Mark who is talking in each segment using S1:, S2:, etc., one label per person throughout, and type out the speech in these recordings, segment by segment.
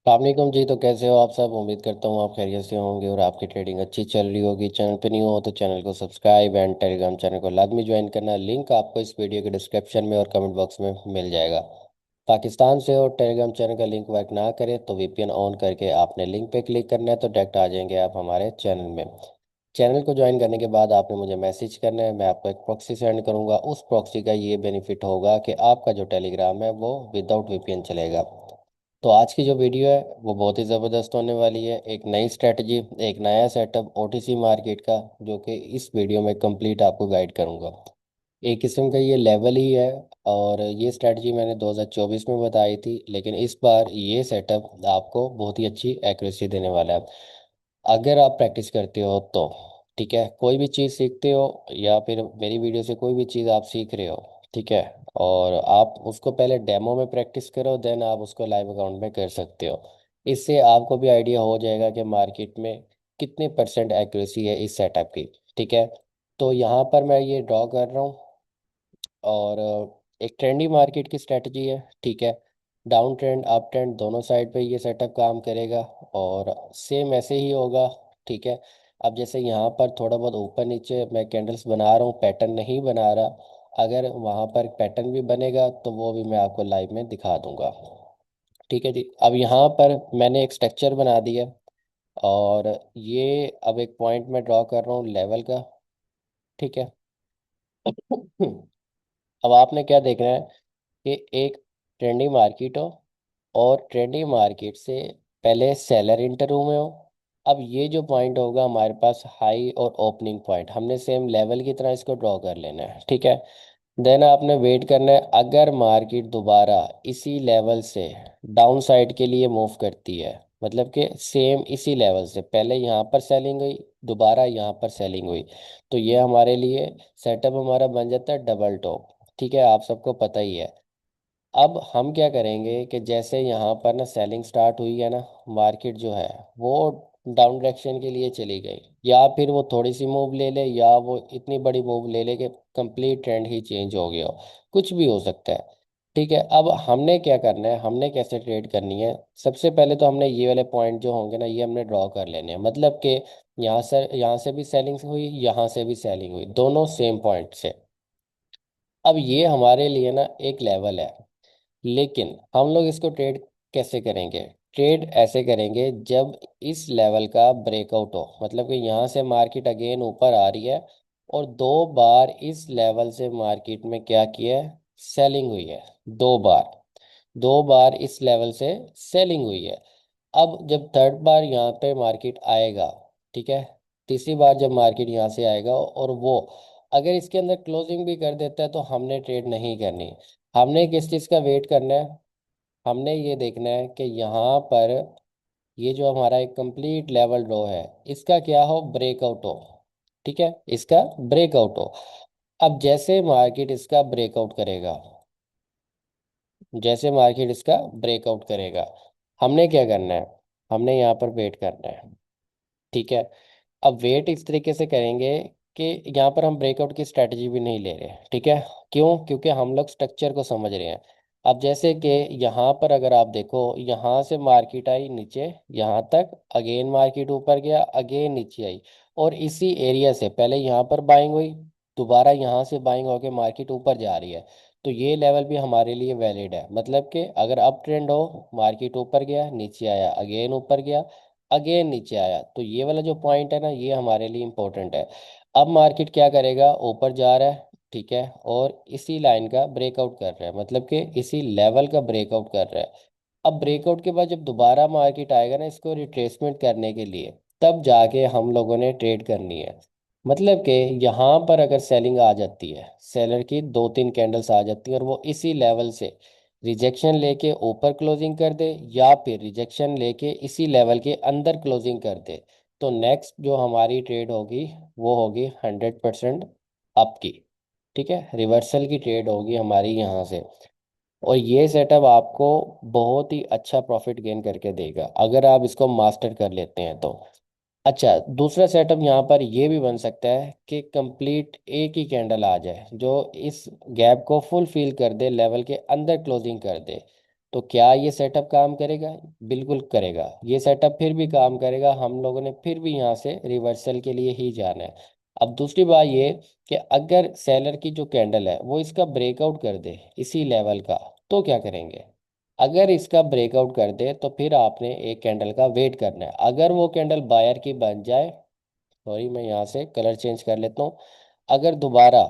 S1: वालेकुम जी। तो कैसे हो आप सब? उम्मीद करता हूँ आप खैरियत से होंगे और आपकी ट्रेडिंग अच्छी चल रही होगी। चैनल पे नहीं हो तो चैनल को सब्सक्राइब एंड टेलीग्राम चैनल को लाजमी ज्वाइन करना। लिंक आपको इस वीडियो के डिस्क्रिप्शन में और कमेंट बॉक्स में मिल जाएगा। पाकिस्तान से हो, टेलीग्राम चैनल का लिंक वर्क ना करे तो वीपीएन ऑन करके आपने लिंक पे क्लिक करना है तो डायरेक्ट आ जाएंगे आप हमारे चैनल में। चैनल को ज्वाइन करने के बाद आपने मुझे मैसेज करना है, मैं आपको एक प्रॉक्सी सेंड करूंगा। उस प्रॉक्सी का ये बेनिफिट होगा कि आपका जो टेलीग्राम है वो विदाउट वीपीएन चलेगा। तो आज की जो वीडियो है वो बहुत ही ज़बरदस्त होने वाली है। एक नई स्ट्रेटजी, एक नया सेटअप ओटीसी मार्केट का, जो कि इस वीडियो में कंप्लीट आपको गाइड करूंगा। एक किस्म का ये लेवल ही है। और ये स्ट्रेटजी मैंने 2024 में बताई थी, लेकिन इस बार ये सेटअप आपको बहुत ही अच्छी एक्यूरेसी देने वाला है अगर आप प्रैक्टिस करते हो तो। ठीक है, कोई भी चीज़ सीखते हो या फिर मेरी वीडियो से कोई भी चीज़ आप सीख रहे हो, ठीक है, और आप उसको पहले डेमो में प्रैक्टिस करो, देन आप उसको लाइव अकाउंट में कर सकते हो। इससे आपको भी आइडिया हो जाएगा कि मार्केट में कितने परसेंट एक्यूरेसी है इस सेटअप की। ठीक है, तो यहाँ पर मैं ये ड्रॉ कर रहा हूँ। और एक ट्रेंडी मार्केट की स्ट्रेटजी है। ठीक है, डाउन ट्रेंड अप ट्रेंड दोनों साइड पे ये सेटअप काम करेगा और सेम ऐसे ही होगा। ठीक है, अब जैसे यहाँ पर थोड़ा बहुत ऊपर नीचे मैं कैंडल्स बना रहा हूँ, पैटर्न नहीं बना रहा। अगर वहाँ पर पैटर्न भी बनेगा तो वो भी मैं आपको लाइव में दिखा दूंगा। ठीक है जी, अब यहाँ पर मैंने एक स्ट्रक्चर बना दिया और ये अब एक पॉइंट में ड्रॉ कर रहा हूँ लेवल का। ठीक है, अब आपने क्या देखना है कि एक ट्रेंडिंग मार्केट हो और ट्रेंडिंग मार्केट से पहले सेलर इंटर हुए हो। अब ये जो पॉइंट होगा हमारे पास हाई और ओपनिंग पॉइंट, हमने सेम लेवल की तरह इसको ड्रॉ कर लेना है। ठीक है, देन आपने वेट करना है। अगर मार्केट दोबारा इसी लेवल से डाउन साइड के लिए मूव करती है, मतलब कि सेम इसी लेवल से पहले यहाँ पर सेलिंग हुई, दोबारा यहाँ पर सेलिंग हुई, तो ये हमारे लिए सेटअप हमारा बन जाता है डबल टॉप। ठीक है, आप सबको पता ही है। अब हम क्या करेंगे कि जैसे यहाँ पर ना सेलिंग स्टार्ट हुई है ना, मार्केट जो है वो डाउन डायरेक्शन के लिए चली गई, या फिर वो थोड़ी सी मूव ले ले या वो इतनी बड़ी मूव ले ले कि कंप्लीट ट्रेंड ही चेंज हो गया हो, कुछ भी हो सकता है। ठीक है, अब हमने क्या करना है, हमने कैसे ट्रेड करनी है। सबसे पहले तो हमने ये वाले पॉइंट जो होंगे ना ये हमने ड्रॉ कर लेने हैं, मतलब कि यहाँ से भी सेलिंग हुई, यहाँ से भी सेलिंग हुई, दोनों सेम पॉइंट से। अब ये हमारे लिए ना एक लेवल है, लेकिन हम लोग इसको ट्रेड कैसे करेंगे? ट्रेड ऐसे करेंगे जब इस लेवल का ब्रेकआउट हो, मतलब कि यहाँ से मार्केट अगेन ऊपर आ रही है और दो बार इस लेवल से मार्केट में क्या किया है, सेलिंग हुई है। दो बार, दो बार इस लेवल से सेलिंग हुई है। अब जब थर्ड बार यहाँ पे मार्केट आएगा, ठीक है, तीसरी बार जब मार्केट यहाँ से आएगा और वो अगर इसके अंदर क्लोजिंग भी कर देता है तो हमने ट्रेड नहीं करनी। हमने किस चीज़ का वेट करना है? हमने ये देखना है कि यहाँ पर ये जो हमारा एक कंप्लीट लेवल ड्रॉ है इसका क्या हो, ब्रेकआउट हो। ठीक है, इसका ब्रेकआउट हो। अब जैसे मार्केट इसका ब्रेकआउट करेगा, जैसे मार्केट इसका ब्रेकआउट करेगा, हमने क्या करना है, हमने यहाँ पर वेट करना है। ठीक है, अब वेट इस तरीके से करेंगे कि यहाँ पर हम ब्रेकआउट की स्ट्रेटजी भी नहीं ले रहे। ठीक है, क्यों? क्योंकि हम लोग स्ट्रक्चर को समझ रहे हैं। अब जैसे कि यहाँ पर अगर आप देखो, यहाँ से मार्केट आई नीचे यहाँ तक, अगेन मार्केट ऊपर गया, अगेन नीचे आई, और इसी एरिया से पहले यहाँ पर बाइंग हुई, दोबारा यहाँ से बाइंग होके मार्केट ऊपर जा रही है। तो ये लेवल भी हमारे लिए वैलिड है, मतलब कि अगर अप ट्रेंड हो, मार्केट ऊपर गया नीचे आया, अगेन ऊपर गया, अगेन नीचे आया, तो ये वाला जो पॉइंट है ना ये हमारे लिए इम्पोर्टेंट है। अब मार्केट क्या करेगा, ऊपर जा रहा है, ठीक है, और इसी लाइन का ब्रेकआउट कर रहा है, मतलब कि इसी लेवल का ब्रेकआउट कर रहा है। अब ब्रेकआउट के बाद जब दोबारा मार्केट आएगा ना इसको रिट्रेसमेंट करने के लिए, तब जाके हम लोगों ने ट्रेड करनी है। मतलब कि यहाँ पर अगर सेलिंग आ जाती है, सेलर की दो तीन कैंडल्स आ जाती हैं और वो इसी लेवल से रिजेक्शन लेके ऊपर क्लोजिंग कर दे, या फिर रिजेक्शन लेके इसी लेवल के अंदर क्लोजिंग कर दे, तो नेक्स्ट जो हमारी ट्रेड होगी वो होगी 100% अप की। ठीक है, रिवर्सल की ट्रेड होगी हमारी यहाँ से। और ये सेटअप आपको बहुत ही अच्छा प्रॉफिट गेन करके देगा अगर आप इसको मास्टर कर लेते हैं तो। अच्छा, दूसरा सेटअप यहाँ पर ये भी बन सकता है कि कंप्लीट एक ही कैंडल आ जाए जो इस गैप को फुल फिल कर दे, लेवल के अंदर क्लोजिंग कर दे। तो क्या ये सेटअप काम करेगा? बिल्कुल करेगा। ये सेटअप फिर भी काम करेगा, हम लोगों ने फिर भी यहाँ से रिवर्सल के लिए ही जाना है। अब दूसरी बात ये कि अगर सेलर की जो कैंडल है वो इसका ब्रेकआउट कर दे इसी लेवल का, तो क्या करेंगे? अगर इसका ब्रेकआउट कर दे तो फिर आपने एक कैंडल का वेट करना है। अगर वो कैंडल बायर की बन जाए, सॉरी मैं यहाँ से कलर चेंज कर लेता हूँ, अगर दोबारा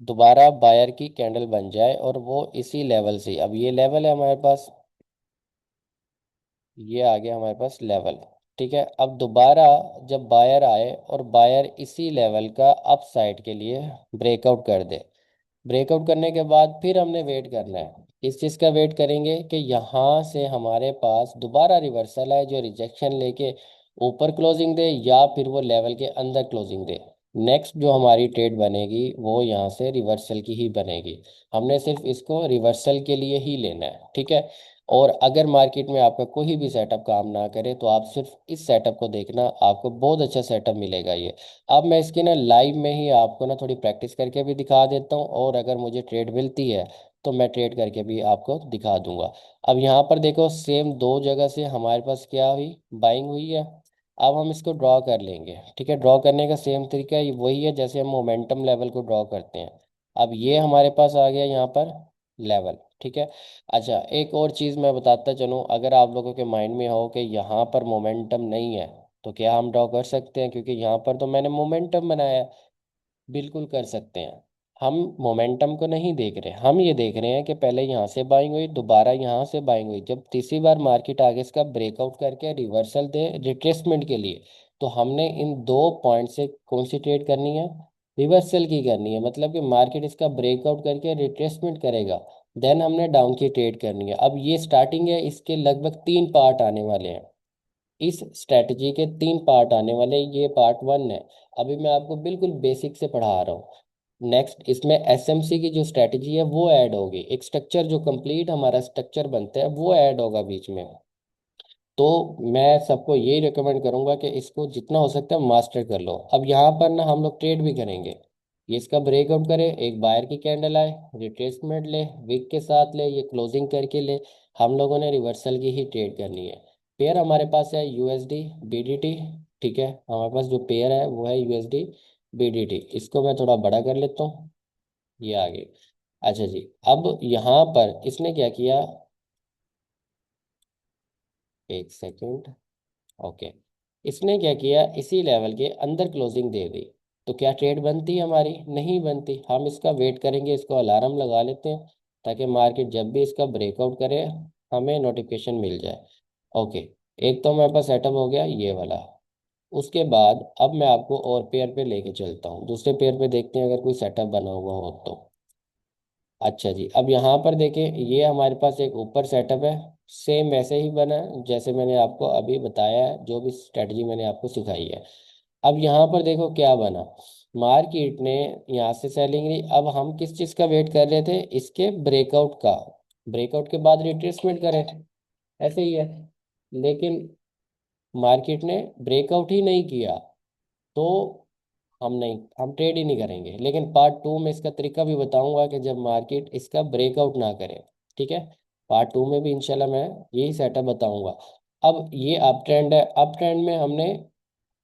S1: दोबारा बायर की कैंडल बन जाए और वो इसी लेवल से, अब ये लेवल है हमारे पास, ये आ गया हमारे पास लेवल, ठीक है। अब दोबारा जब बायर आए और बायर इसी लेवल का अप साइड के लिए ब्रेकआउट कर दे, ब्रेकआउट करने के बाद फिर हमने वेट करना है। इस चीज़ का वेट करेंगे कि यहाँ से हमारे पास दोबारा रिवर्सल है जो रिजेक्शन लेके ऊपर क्लोजिंग दे या फिर वो लेवल के अंदर क्लोजिंग दे। नेक्स्ट जो हमारी ट्रेड बनेगी वो यहाँ से रिवर्सल की ही बनेगी। हमने सिर्फ इसको रिवर्सल के लिए ही लेना है, ठीक है। और अगर मार्केट में आपका कोई भी सेटअप काम ना करे तो आप सिर्फ इस सेटअप को देखना, आपको बहुत अच्छा सेटअप मिलेगा ये। अब मैं इसकी ना लाइव में ही आपको ना थोड़ी प्रैक्टिस करके भी दिखा देता हूँ, और अगर मुझे ट्रेड मिलती है तो मैं ट्रेड करके भी आपको दिखा दूंगा। अब यहाँ पर देखो सेम दो जगह से हमारे पास क्या हुई, बाइंग हुई है। अब हम इसको ड्रॉ कर लेंगे, ठीक है। ड्रॉ करने का सेम तरीका वही है जैसे हम मोमेंटम लेवल को ड्रॉ करते हैं। अब ये हमारे पास आ गया यहाँ पर लेवल, ठीक है। अच्छा एक और चीज़ मैं बताता चलूँ, अगर आप लोगों के माइंड में हो कि यहाँ पर मोमेंटम नहीं है तो क्या हम ड्रॉ कर सकते हैं? क्योंकि यहाँ पर तो मैंने मोमेंटम बनाया है। बिल्कुल कर सकते हैं। हम मोमेंटम को नहीं देख रहे, हम ये देख रहे हैं कि पहले यहाँ से बाइंग हुई, दोबारा यहाँ से बाइंग हुई, जब तीसरी बार मार्केट आगे इसका ब्रेकआउट करके रिवर्सल दे रिट्रेसमेंट के लिए, तो हमने इन दो पॉइंट से कौन सी ट्रेड करनी है? रिवर्सल की करनी है। मतलब कि मार्केट इसका ब्रेकआउट करके रिट्रेसमेंट करेगा, देन हमने डाउन की ट्रेड करनी है। अब ये स्टार्टिंग है, इसके लगभग तीन पार्ट आने वाले हैं। इस स्ट्रेटजी के तीन पार्ट आने वाले, ये पार्ट वन है। अभी मैं आपको बिल्कुल बेसिक से पढ़ा रहा हूँ। नेक्स्ट इसमें एसएमसी की जो स्ट्रेटजी है वो ऐड होगी, एक स्ट्रक्चर जो कंप्लीट हमारा स्ट्रक्चर बनता है वो ऐड होगा बीच में। तो मैं सबको यही रिकमेंड करूंगा कि इसको जितना हो सकता है मास्टर कर लो। अब यहाँ पर ना हम लोग ट्रेड भी करेंगे। ये इसका ब्रेकआउट करे, एक बायर की कैंडल आए, रिट्रेसमेंट ले, विक के साथ ले, ये क्लोजिंग करके ले, हम लोगों ने रिवर्सल की ही ट्रेड करनी है। पेयर हमारे पास है यूएसडी बीडीटी, ठीक है। हमारे पास जो पेयर है वो है यूएसडी बीडीटी। इसको मैं थोड़ा बड़ा कर लेता हूँ, ये आगे। अच्छा जी, अब यहाँ पर इसने क्या किया, एक सेकेंड, ओके। इसने क्या किया, इसी लेवल के अंदर क्लोजिंग दे दी। तो क्या ट्रेड बनती है हमारी? नहीं बनती। हम इसका वेट करेंगे, इसको अलार्म लगा लेते हैं ताकि मार्केट जब भी इसका ब्रेकआउट करे हमें नोटिफिकेशन मिल जाए। ओके, एक तो हमारे पास सेटअप हो गया ये वाला। उसके बाद अब मैं आपको और पेयर पे लेके चलता हूँ, दूसरे पेयर पे देखते हैं अगर कोई सेटअप बना हुआ हो तो। अच्छा जी, अब यहाँ पर देखें, ये हमारे पास एक ऊपर सेटअप है, सेम वैसे ही बना है जैसे मैंने आपको अभी बताया है, जो भी स्ट्रेटजी मैंने आपको सिखाई है। अब यहाँ पर देखो क्या बना, मार्केट ने यहाँ से सेलिंग ली। अब हम किस चीज़ का वेट कर रहे थे? इसके ब्रेकआउट का। ब्रेकआउट के बाद रिट्रेसमेंट करें, ऐसे ही है। लेकिन मार्केट ने ब्रेकआउट ही नहीं किया तो हम ट्रेड ही नहीं करेंगे। लेकिन पार्ट टू में इसका तरीका भी बताऊंगा कि जब मार्केट इसका ब्रेकआउट ना करे, ठीक है। पार्ट टू में भी इंशाल्लाह मैं यही सेटअप बताऊंगा। अब ये अप ट्रेंड है, अप ट्रेंड में हमने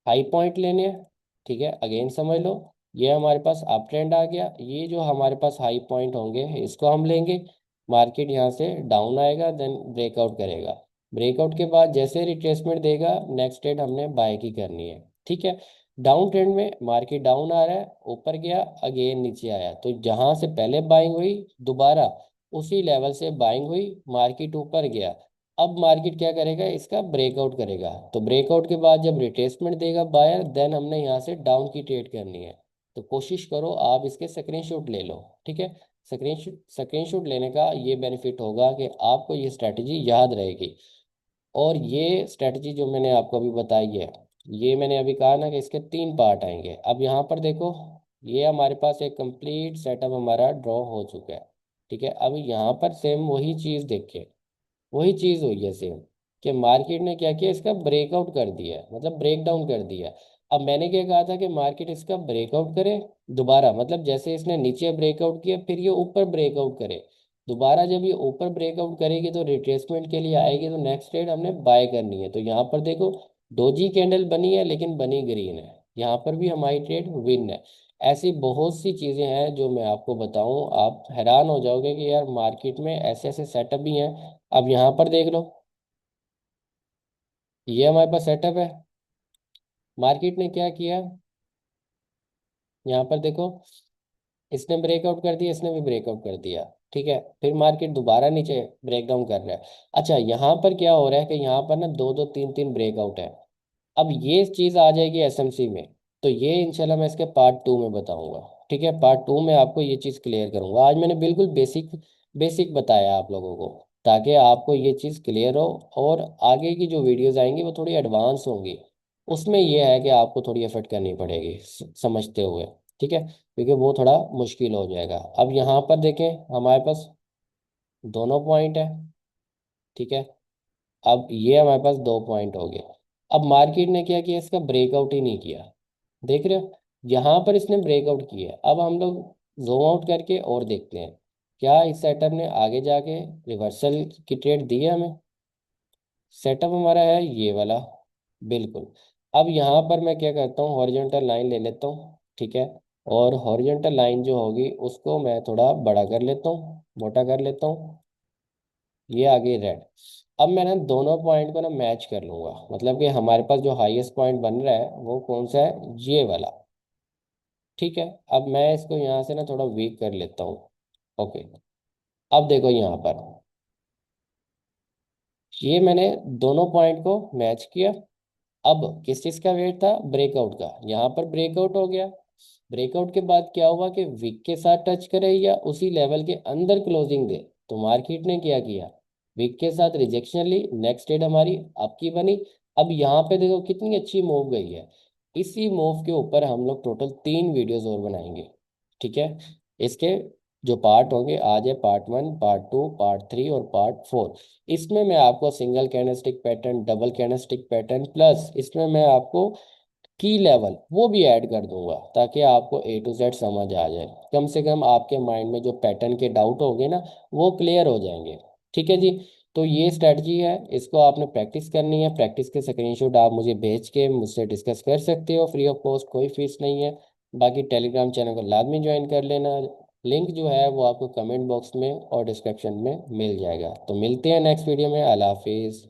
S1: हाई पॉइंट लेने हैं, ठीक है। अगेन समझ लो, ये हमारे पास अप ट्रेंड आ गया, ये जो हमारे पास हाई पॉइंट होंगे इसको हम लेंगे। मार्केट यहाँ से डाउन आएगा, देन ब्रेकआउट करेगा। ब्रेकआउट के बाद जैसे रिट्रेसमेंट देगा, नेक्स्ट ट्रेड हमने बाय की करनी है, ठीक है। डाउन ट्रेंड में मार्केट डाउन आ रहा है, ऊपर गया, अगेन नीचे आया, तो जहां से पहले बाइंग हुई दोबारा उसी लेवल से बाइंग हुई, मार्केट ऊपर गया। अब मार्केट क्या करेगा, इसका ब्रेकआउट करेगा। तो ब्रेकआउट के बाद जब रिट्रेसमेंट देगा बायर, देन हमने यहाँ से डाउन की ट्रेड करनी है। तो कोशिश करो आप इसके स्क्रीनशॉट ले लो, ठीक है। स्क्रीनशॉट लेने का ये बेनिफिट होगा कि आपको ये स्ट्रैटेजी याद रहेगी। और ये स्ट्रैटेजी जो मैंने आपको अभी बताई है, ये मैंने अभी कहा ना कि इसके तीन पार्ट आएंगे। अब यहाँ पर देखो, ये हमारे पास एक कंप्लीट सेटअप हमारा ड्रॉ हो चुका है, ठीक है। अब यहाँ पर सेम वही चीज़ देखें, वही चीज हुई है सेम, कि मार्केट ने क्या किया, इसका ब्रेकआउट कर दिया, मतलब ब्रेक डाउन कर दिया। अब मैंने क्या कहा था कि मार्केट इसका ब्रेकआउट करे दोबारा, मतलब जैसे इसने नीचे ब्रेकआउट किया फिर ये ऊपर ब्रेकआउट करे, दोबारा जब ये ऊपर ब्रेकआउट करेगी तो रिट्रेसमेंट के लिए आएगी, तो नेक्स्ट ट्रेड हमने बाय करनी है। तो यहाँ पर देखो डोजी कैंडल बनी है लेकिन बनी ग्रीन है, यहाँ पर भी हमारी ट्रेड विन है। ऐसी बहुत सी चीज़ें हैं जो मैं आपको बताऊं, आप हैरान हो जाओगे कि यार मार्केट में ऐसे ऐसे सेटअप भी हैं। अब यहाँ पर देख लो, ये हमारे पास सेटअप है। मार्केट ने क्या किया, यहाँ पर देखो, इसने ब्रेकआउट कर दिया, इसने भी ब्रेकआउट कर दिया। ठीक है, फिर मार्केट दोबारा नीचे ब्रेकडाउन कर रहा है। अच्छा, यहाँ पर क्या हो रहा है कि यहाँ पर ना दो दो तीन तीन ब्रेकआउट है। अब ये चीज़ आ जाएगी एसएमसी में, तो ये इंशाल्लाह मैं इसके पार्ट टू में बताऊंगा। ठीक है, पार्ट टू में आपको ये चीज़ क्लियर करूंगा। आज मैंने बिल्कुल बेसिक बेसिक बताया आप लोगों को, ताकि आपको ये चीज़ क्लियर हो। और आगे की जो वीडियोस आएंगी वो थोड़ी एडवांस होंगी, उसमें ये है कि आपको थोड़ी एफर्ट करनी पड़ेगी समझते हुए। ठीक है, क्योंकि वो थोड़ा मुश्किल हो जाएगा। अब यहाँ पर देखें, हमारे पास दोनों पॉइंट है। ठीक है, अब ये हमारे पास दो पॉइंट हो गए। अब मार्केट ने क्या किया, इसका ब्रेकआउट ही नहीं किया। देख रहे हो, यहाँ पर इसने ब्रेकआउट किया। अब हम लोग जूम आउट करके और देखते हैं, क्या इस सेटअप ने आगे जाके रिवर्सल की ट्रेड दी है हमें। सेटअप हमारा है ये वाला, बिल्कुल। अब यहाँ पर मैं क्या करता हूँ, हॉरिजॉन्टल लाइन ले लेता हूँ। ठीक है, और हॉरिजॉन्टल लाइन जो होगी उसको मैं थोड़ा बड़ा कर लेता हूँ, मोटा कर लेता हूँ। ये आ गई रेड। अब मैं ना दोनों पॉइंट को ना मैच कर लूंगा, मतलब कि हमारे पास जो हाईएस्ट पॉइंट बन रहा है वो कौन सा है, ये वाला। ठीक है, अब मैं इसको यहाँ से ना थोड़ा वीक कर लेता हूँ। ओके, अब देखो यहाँ पर, ये मैंने दोनों पॉइंट को मैच किया। अब किस चीज़ का वेट था, ब्रेकआउट का। यहाँ पर ब्रेकआउट हो गया। ब्रेकआउट के बाद क्या हुआ कि विक के साथ टच करे या उसी लेवल के अंदर क्लोजिंग दे। तो मार्केट ने क्या किया, विक के साथ रिजेक्शन ली, नेक्स्ट ट्रेड हमारी आपकी बनी। अब यहाँ पे देखो कितनी अच्छी मूव गई है। इसी मूव के ऊपर हम लोग टोटल तीन वीडियोस और बनाएंगे। ठीक है, इसके जो पार्ट होंगे, आज है part one, part two, part three और पार्ट फोर। इसमें मैं आपको single candlestick pattern, double candlestick pattern, plus इसमें मैं आपको की लेवल वो भी ऐड कर दूंगा, ताकि आपको ए टू जेड समझ आ जाए। कम से कम आपके माइंड में जो पैटर्न के डाउट होंगे ना, वो क्लियर हो जाएंगे। ठीक है जी, तो ये स्ट्रेटजी है, इसको आपने प्रैक्टिस करनी है। प्रैक्टिस के स्क्रीनशॉट आप मुझे भेज के मुझसे डिस्कस कर सकते हो, फ्री ऑफ कॉस्ट, कोई फीस नहीं है। बाकी टेलीग्राम चैनल को लाजमी ज्वाइन कर लेना। लिंक जो है वो आपको कमेंट बॉक्स में और डिस्क्रिप्शन में मिल जाएगा। तो मिलते हैं नेक्स्ट वीडियो में। अल्लाह हाफिज़।